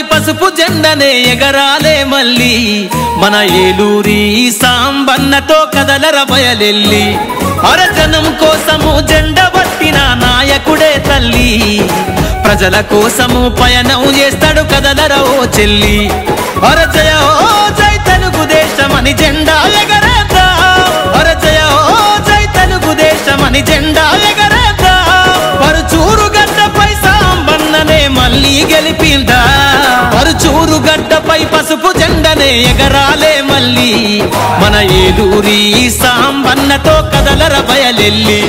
పసుపు జెండనే ఎగరాలే మళ్ళీ మన ఏలూరి సాంబన్నతో కదలర బయలెల్లి అరజనం కోసము జెండ పట్టిన నాయకుడే తల్లి ప్రజల కోసము పయనం చేస్తాడు కదలర ఓ చెల్లి అరజయ ఓ జై తెలుగుదేశమని జెండా ఎగరేద్దా అరజయ ఓ జై తెలుగుదేశమని జెండా ఎగరేద్దా పరుచూరు గడ్డపై సాంబన్ననే మళ్ళీ గెలిపిందా పరుచూరు గడ్డపై పసుపు జెండనే ఎగరాలే మళ్ళీ మన ఏలూరి సాంబన్నతో కదలర బయలెల్లి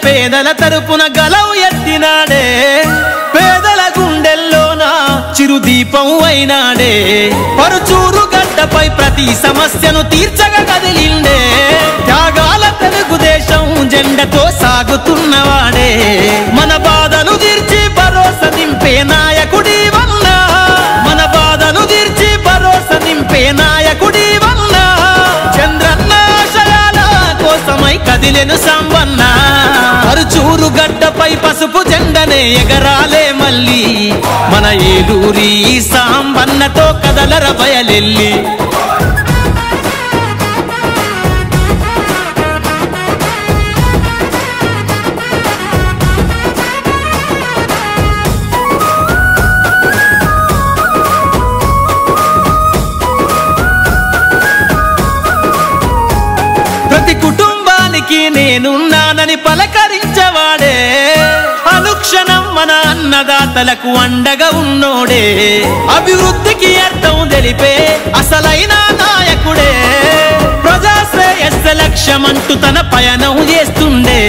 పేదల తరపున గలవు ఎత్తినాడే పేదల గుండెల్లోన చిరుదీపం అయినాడే పరుచూరు గడ్డపై ప్రతి సమస్యను తీర్చగా కదిలిండే త్యాగాల తెలుగుదేశం జెండతో సాగుతున్నవాడే మన బాధను తీర్చి భరోసా నింపే నాయకుడి వల్ల మన బాధను తీర్చి భరోసా నింపే నాయకుడి వల్ల చంద్రన్న ఆశయాల కోసమై కదిలెను సాంబన్న పరుచూరు గడ్డపై పసుపు జెండనే ఎగరాలే మళ్ళీ మన ఏలూరి సాంబన్నతో కదలర బయలెల్లి ప్రతి కుటుంబానికి నేనున్నానని పలకరించవాడే అనుక్షణం మన అన్నదాతలకు అండగా ఉన్నోడే అభివృద్ధికి అర్థం తెలిపే అసలైన నాయకుడే ప్రజాశ్రేయస్సు లక్ష్యమంటూ తన పయనం చేస్తుండే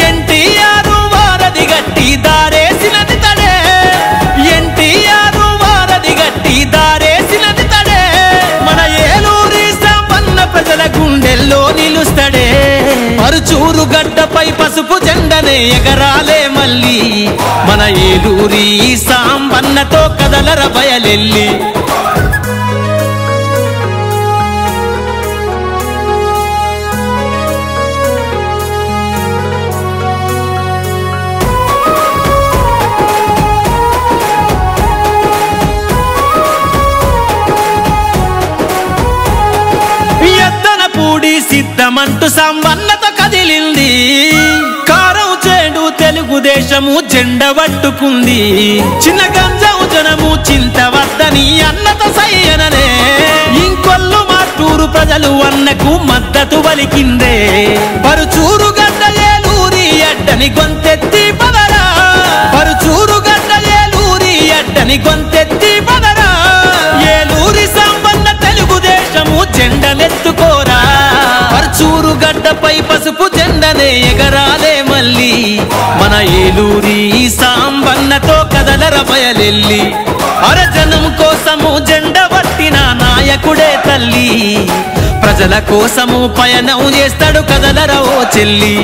ఎన్టీఆర్ వారధి గట్టి దారేసినది తడే ఎన్టీఆర్ వారధి గట్టి దారేసినది తడే మన ఏలూరి సాంబన్న ప్రజల గుండెల్లో నిలుస్తాడే పరుచూరు గడ్డపై పసుపు జెండనే ఎగరాలే మళ్ళీ మన ఏలూరి సాంబన్నతో కదలర బయలెల్లి పూడి సిద్ధమంటూ సాంబన్నతో కదిలింది కారం చేడు తెలుగుదేశము జెండ పట్టుకుంది చిన్న గంజం జనము చింతవద్దని అన్నతో సయ్యననే ఇంకొల్లు మార్టూరు ప్రజలు అన్నకు మద్దతు పలికిందే పరుచూరు గడ్డ ఏలూరి అడ్డని గొంతెత్తి పదరా పరుచూరు గడ్డ ఏలూరి అడ్డని గొంతెత్తి పదరా ఏలూరి సాంబన్న తెలుగుదేశము జెండనెత్తుకోరా పరుచూరు గడ్డపై పసుపు జెండనే ఎగరాలే మళ్ళీ మన ఏలూరి సాంబన్నతో కదలర బయలెల్లి అరజనం కోసము జెండ పట్టిన నాయకుడే తల్లి ప్రజల కోసము పయనం చేస్తాడు కదలర ఓ చెల్లి